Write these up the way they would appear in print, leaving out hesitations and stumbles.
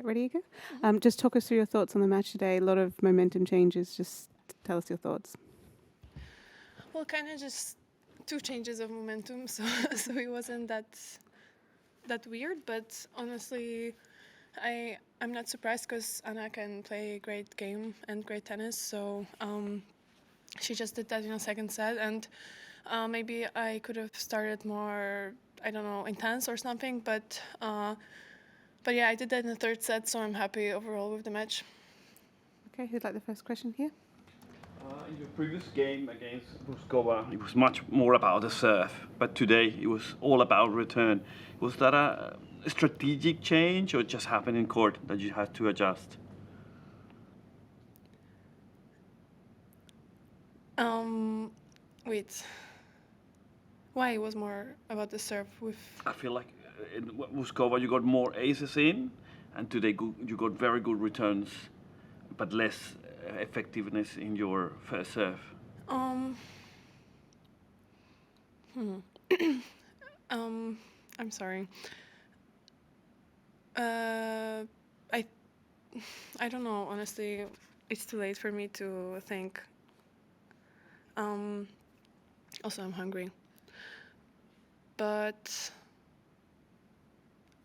ready, Iga? Just talk us through your thoughts on the match today. A lot of momentum changes. Just tell us your thoughts. Well, kind of just 2 changes of momentum, so so it wasn't that weird. But honestly, I'm not surprised because Anna can play great game and great tennis. So she just did that in a second set, and maybe I could have started more, I don't know, intense or something. But yeah, I did that in the third set, so I'm happy overall with the match. Okay, who'd like the first question here? In your previous game against Buskova, it was much more about the serve, but today it was all about return. Was that a strategic change or just happened in court that you had to adjust? Wait, why it was more about the serve with? I feel like in Buskova you got more aces in, and today you got very good returns, but less effectiveness in your first serve. I'm sorry. I I don't know. Honestly, it's too late for me to think. Also, I'm hungry. But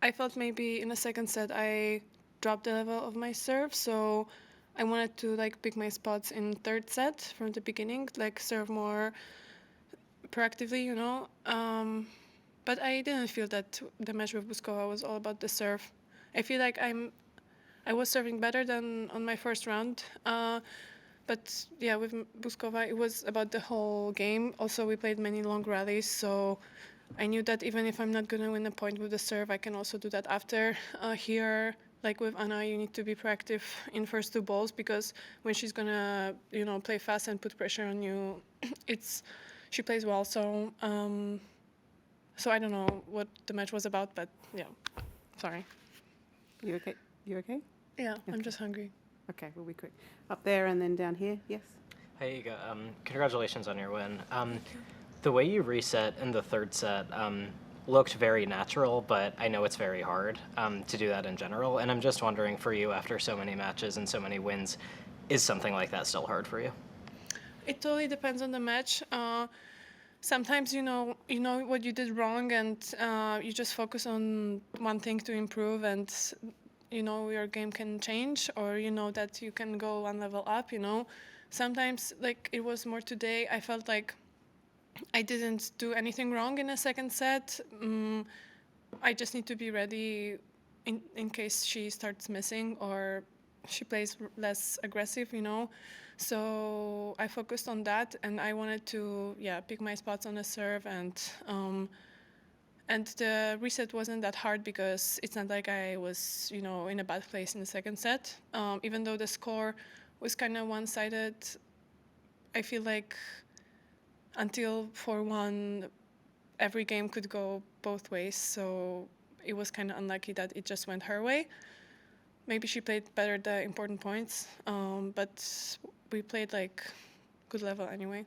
I felt maybe in the second set I dropped the level of my serve, so I wanted to like pick my spots in third set from the beginning, like serve more proactively, you know. But I didn't feel that the match with Buskova was all about the serve. I feel like I was serving better than on my first round. But yeah, with Buskova, it was about the whole game. Also, we played many long rallies, so I knew that even if I'm not going to win a point with the serve, I can also do that after. Here, like with Anna, you need to be proactive in first 2 balls because when she's going to, play fast and put pressure on you, she plays well. So I don't know what the match was about, but yeah, sorry. You okay? You okay? Yeah, Okay. I'm just hungry. Okay, we'll be quick. Up there and then down here. Yes. Hey, Iga. Congratulations on your win. The way you reset in the third set looked very natural, but I know it's very hard to do that in general. And I'm just wondering for you, after so many matches and so many wins, is something like that still hard for you? It totally depends on the match. Sometimes you know what you did wrong, and you just focus on one thing to improve, and your game can change, or that you can go one level up. Sometimes, like it was more today, I felt like I didn't do anything wrong in the second set. I just need to be ready in case she starts missing or she plays less aggressive. So I focused on that, and I wanted to pick my spots on the serve, and the reset wasn't that hard because it's not like I was in a bad place in the second set. Even though the score was kind of one-sided, I feel like until 4-1 every game could go both ways, so it was kind of unlucky that it just went her way. Maybe she played better the important points, but we played like good level anyway.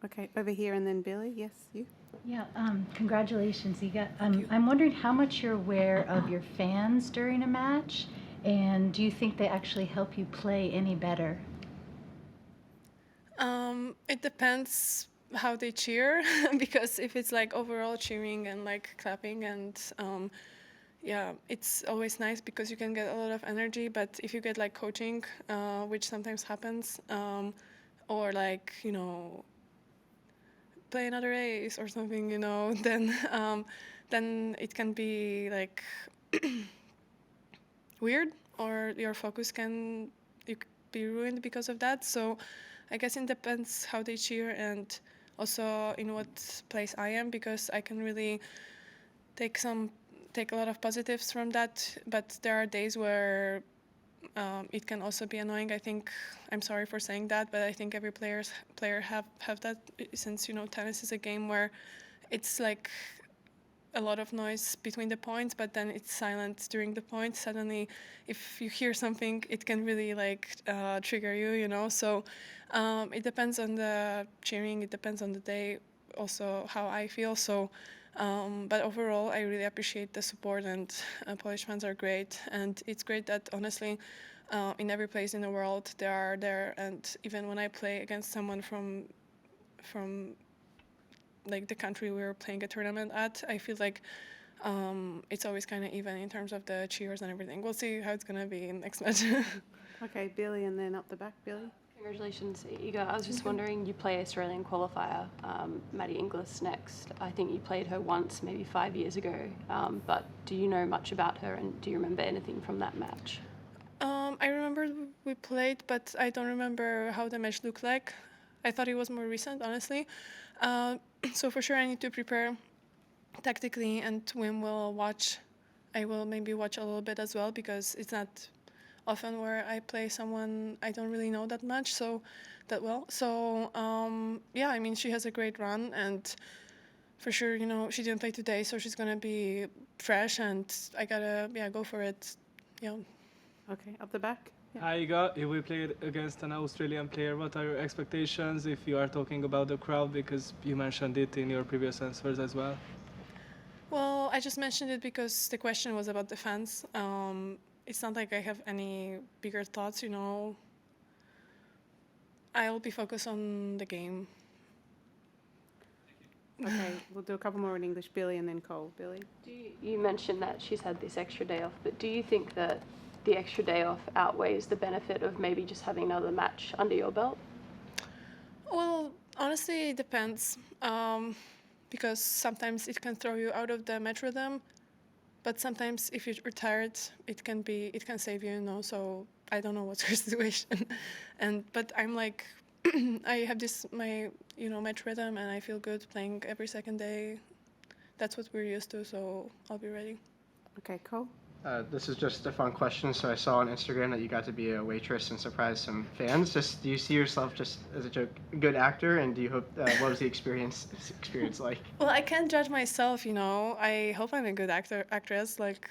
Okay, over here and then Billy. Yes, you. Yeah, congratulations, Iga. you. I'm wondering how much you're aware of your fans during a match, and do you think they actually help you play any better? It depends how they cheer, because if it's like overall cheering and like clapping and it's always nice because you can get a lot of energy. But if you get like coaching, which sometimes happens, or like play another race or something, then it can be like weird, or your focus can be ruined because of that. So I guess it depends how they cheer, and also in what place I am, because I can really take a lot of positives from that, but there are days where it can also be annoying. I think, I'm sorry for saying that, but I think every player have that, since tennis is a game where it's like a lot of noise between the points, but then it's silent during the points. Suddenly, if you hear something, it can really like trigger you, So it depends on the cheering. It depends on the day, also how I feel. So But overall, I really appreciate the support, and Polish fans are great. And it's great that honestly, in every place in the world, they are there. And even when I play against someone from like the country we were playing a tournament at, I feel like it's always kind of even in terms of the cheers and everything. We'll see how it's gonna be in next match. Okay, Billy, and then up the back, Billy. Congratulations, Iga. I was just wondering, you play Australian qualifier, Maddie Inglis next. I think you played her once, maybe 5 years ago. But do you know much about her, and do you remember anything from that match? I remember we played, but I don't remember how the match looked like. I thought it was more recent, honestly. So for sure I need to prepare tactically, and when we'll watch, I will maybe watch a little bit as well, because it's not often where I play someone I don't really know that much, that well. So yeah, I mean, she has a great run, and for sure, you know, she didn't play today, so she's gonna be fresh, and I gotta go for it. Yeah. Okay, up the back. Yeah. Hi Iga, you will play against an Australian player. What are your expectations if you are talking about the crowd, because you mentioned it in your previous answers as well? Well, I just mentioned it because the question was about the fans. It's not like I have any bigger thoughts, you know. I'll be focused on the game. Okay, we'll do a couple more in English. Billy, and then Cole. Billy. You mentioned that she's had this extra day off, but do you think that the extra day off outweighs the benefit of maybe just having another match under your belt? Well, honestly, it depends. Because sometimes it can throw you out of the match rhythm, but sometimes if you're tired, it can save you, you know. So I don't know what's her situation, but I'm like, I have my match rhythm, and I feel good playing every second day. That's what we're used to, so I'll be ready. Okay, Cole. This is just a fun question. So I saw on Instagram that you got to be a waitress and surprise some fans. Just, do you see yourself just as a good actor, and do you hope what was the experience like? Well, I can't judge myself, you know. I hope I'm a good actress. Like,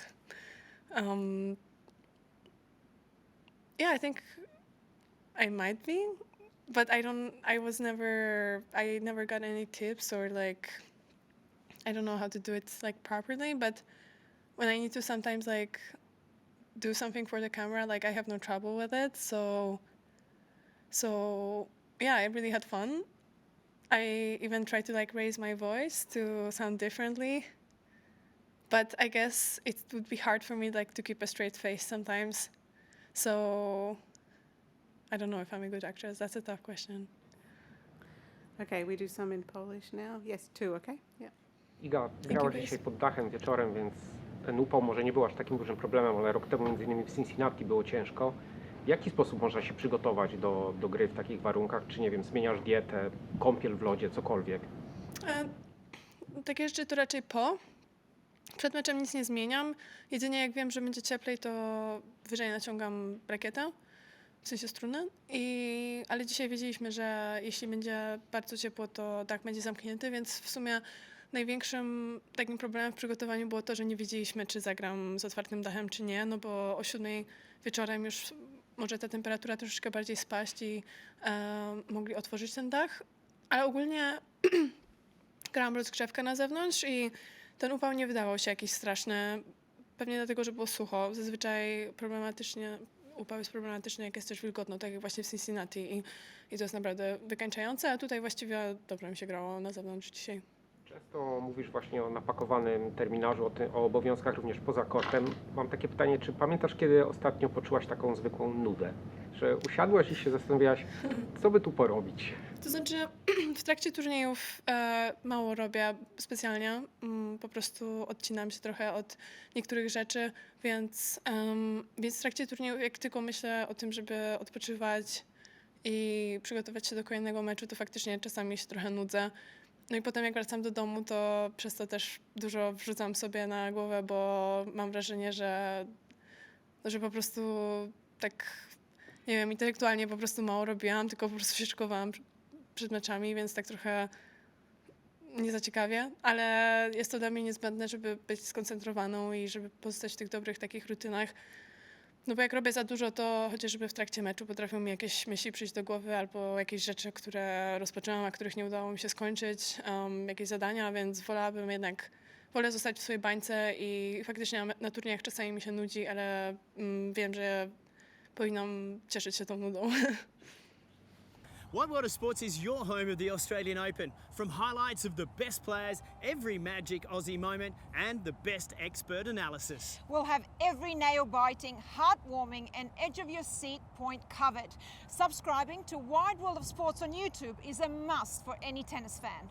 yeah, I think I might be, but I never got any tips, or like, I don't know how to do it like properly. But when I need to sometimes like do something for the camera, like I have no trouble with it. So yeah, I really had fun. I even tried to like raise my voice to sound differently, but I guess it would be hard for me like to keep a straight face sometimes. So I don't know if I'm a good actress. That's a tough question. Okay, we do some in Polish now. Yes, 2, okay? Yeah. Iga, grałaś dzisiaj pod dachem wieczorem, więc ten upał może nie był aż takim dużym problemem, ale rok temu między innymi w Cincinnati było ciężko. W jaki sposób można się przygotować do gry w takich warunkach? Czy nie wiem, zmieniasz dietę, kąpiel w lodzie, cokolwiek? Takie rzeczy to raczej po. Przed meczem nic nie zmieniam. Jedynie jak wiem, że będzie cieplej, to wyżej naciągam rakietę, w sensie strunę. Ale dzisiaj wiedzieliśmy, że jeśli będzie bardzo ciepło, to dach będzie zamknięty, więc w sumie największym takim problemem w przygotowaniu było to, że nie wiedzieliśmy, czy zagram z otwartym dachem, czy nie, no bo o 7 wieczorem już może ta temperatura troszeczkę bardziej spaść i mogli otworzyć ten dach. Ale ogólnie grałam rozgrzewkę na zewnątrz i ten upał nie wydawał się jakiś straszny. Pewnie dlatego, że było sucho. Zazwyczaj upał jest problematyczny, jak jest też wilgotno, tak jak właśnie w Cincinnati i to jest naprawdę wykańczające, a tutaj właściwie dobrze mi się grało na zewnątrz dzisiaj. Często mówisz właśnie o napakowanym terminarzu, o obowiązkach również poza kortem. Mam takie pytanie, czy pamiętasz, kiedy ostatnio poczułaś taką zwykłą nudę? Że usiadłaś i się zastanawiałaś, co by tu porobić? To znaczy, w trakcie turniejów mało robię specjalnie. Po prostu odcinam się trochę od niektórych rzeczy, więc w trakcie turniejów, jak tylko myślę o tym, żeby odpoczywać i przygotować się do kolejnego meczu, to faktycznie czasami się trochę nudzę. No i potem jak wracam do domu, to przez to też dużo wrzucam sobie na głowę, bo mam wrażenie, że po prostu tak, nie wiem, intelektualnie po prostu mało robiłam, tylko po prostu się szykowałam przed meczami, więc tak trochę nie za ciekawie, ale jest to dla mnie niezbędne, żeby być skoncentrowaną i żeby pozostać w tych dobrych takich rutynach. No bo jak robię za dużo, to chociażby w trakcie meczu potrafią mi jakieś myśli przyjść do głowy albo jakieś rzeczy, które rozpoczęłam, a których nie udało mi się skończyć, jakieś zadania, więc wolę zostać w swojej bańce i faktycznie na turniejach czasami mi się nudzi, ale wiem, że powinnam cieszyć się tą nudą. Wide World of Sports is your home of the Australian Open. From highlights of the best players, every magic Aussie moment, and the best expert analysis. We'll have every nail-biting, heartwarming and edge-of-your-seat point covered. Subscribing to Wide World of Sports on YouTube is a must for any tennis fan.